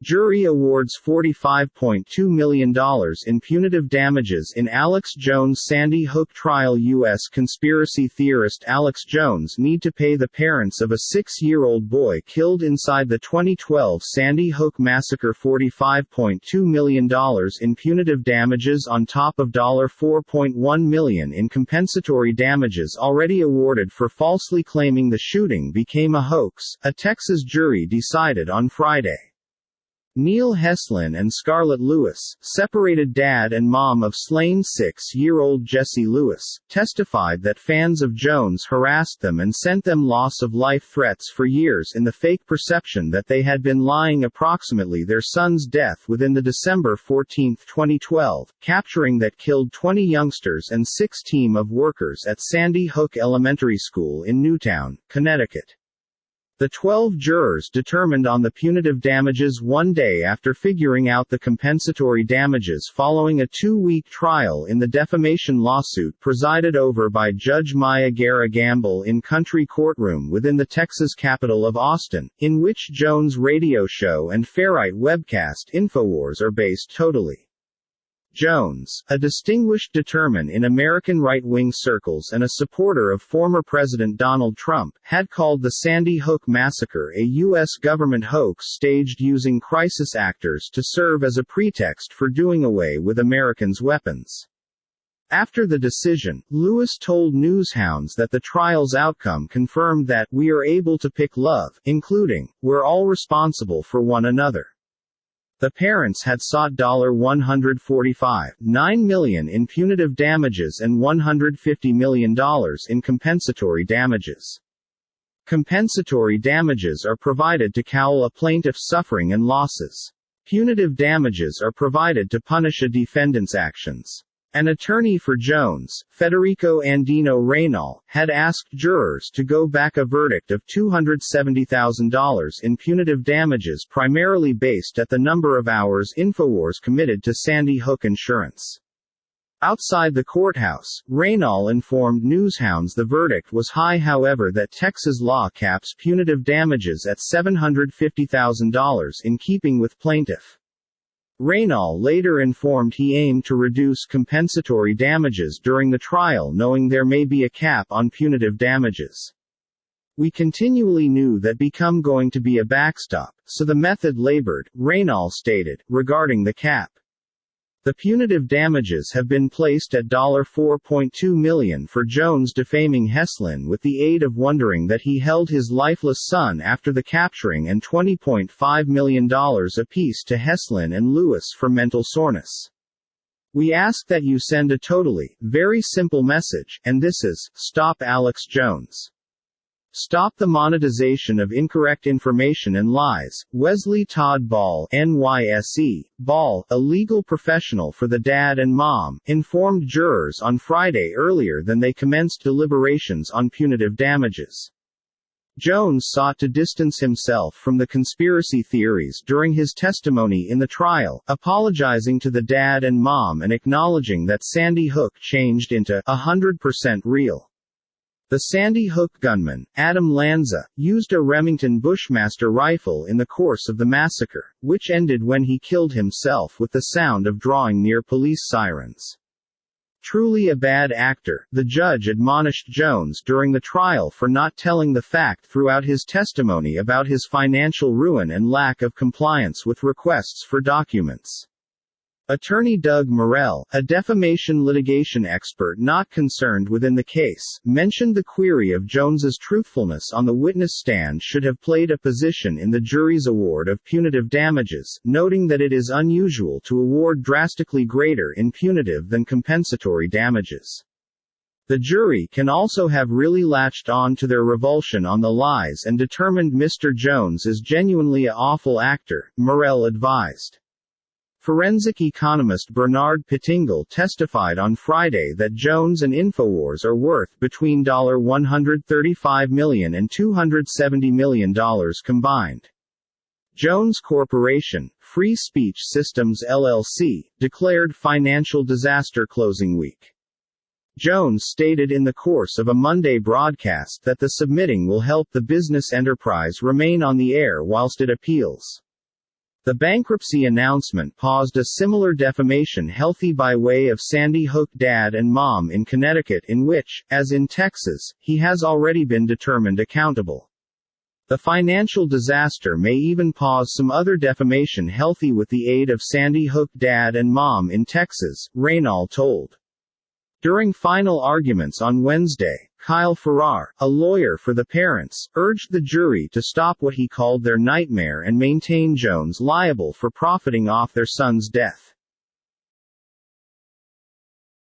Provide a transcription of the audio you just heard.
Jury awards $45.2 million in punitive damages in Alex Jones Sandy Hook trial. U.S. conspiracy theorist Alex Jones need to pay the parents of a 6-year-old boy killed inside the 2012 Sandy Hook massacre $45.2 million in punitive damages on top of $4.1 million in compensatory damages already awarded for falsely claiming the shooting became a hoax, a Texas jury decided on Friday. Neil Heslin and Scarlett Lewis, separated dad and mom of slain 6-year-old Jesse Lewis, testified that fans of Jones harassed them and sent them loss-of-life threats for years in the fake perception that they had been lying approximately their son's death within the December 14, 2012, capturing that killed 20 youngsters and 6 team of workers at Sandy Hook Elementary School in Newtown, Connecticut. The 12 jurors determined on the punitive damages one day after figuring out the compensatory damages following a 2-week trial in the defamation lawsuit presided over by Judge Maya Guerra Gamble in Country Courtroom within the Texas capital of Austin, in which Jones' radio show and Ferrite webcast InfoWars are based totally. Jones, a distinguished determined in American right-wing circles and a supporter of former President Donald Trump, had called the Sandy Hook massacre a U.S. government hoax staged using crisis actors to serve as a pretext for doing away with Americans' weapons. After the decision, Lewis told newshounds that the trial's outcome confirmed that "we are able to pick love," including, "we're all responsible for one another." The parents had sought $145.9 million in punitive damages and $150 million in compensatory damages. Compensatory damages are provided to cowl a plaintiff's suffering and losses. Punitive damages are provided to punish a defendant's actions. An attorney for Jones, Federico Andino Reynal, had asked jurors to go back a verdict of $270,000 in punitive damages primarily based at the number of hours InfoWars committed to Sandy Hook insurance. Outside the courthouse, Reynal informed newshounds the verdict was high, however, that Texas law caps punitive damages at $750,000 in keeping with plaintiff. Reynal later informed he aimed to reduce compensatory damages during the trial, knowing there may be a cap on punitive damages. "We continually knew that become going to be a backstop, so the method labored," Reynal stated, regarding the cap. The punitive damages have been placed at $4.2 million for Jones defaming Heslin with the aid of wondering that he held his lifeless son after the capturing, and $20.5 million apiece to Heslin and Lewis for mental soreness. "We ask that you send a totally, very simple message, and this is, stop Alex Jones. Stop the monetization of incorrect information and lies." Wesley Todd Ball, NYSE, Ball, a legal professional for the dad and mom, informed jurors on Friday earlier than they commenced deliberations on punitive damages. Jones sought to distance himself from the conspiracy theories during his testimony in the trial, apologizing to the dad and mom and acknowledging that Sandy Hook changed into 100% real. The Sandy Hook gunman, Adam Lanza, used a Remington Bushmaster rifle in the course of the massacre, which ended when he killed himself with the sound of drawing near police sirens. "Truly a bad actor," the judge admonished Jones during the trial for not telling the fact throughout his testimony about his financial ruin and lack of compliance with requests for documents. Attorney Doug Morrell, a defamation litigation expert not concerned within the case, mentioned the query of Jones's truthfulness on the witness stand should have played a position in the jury's award of punitive damages, noting that it is unusual to award drastically greater in punitive than compensatory damages. The jury can also have really latched on to their revulsion on the lies and determined Mr. Jones is genuinely a awful actor, Morrell advised. Forensic economist Bernard Pittingle testified on Friday that Jones and InfoWars are worth between $135 million and $270 million combined. Jones Corporation, Free Speech Systems LLC, declared financial disaster closing week. Jones stated in the course of a Monday broadcast that the submitting will help the business enterprise remain on the air whilst it appeals. The bankruptcy announcement paused a similar defamation healthy by way of Sandy Hook dad and mom in Connecticut, in which, as in Texas, he has already been determined accountable. The financial disaster may even pause some other defamation healthy with the aid of Sandy Hook dad and mom in Texas, Reynal told. During final arguments on Wednesday, Kyle Farrar, a lawyer for the parents, urged the jury to stop what he called their nightmare and maintain Jones liable for profiting off their son's death.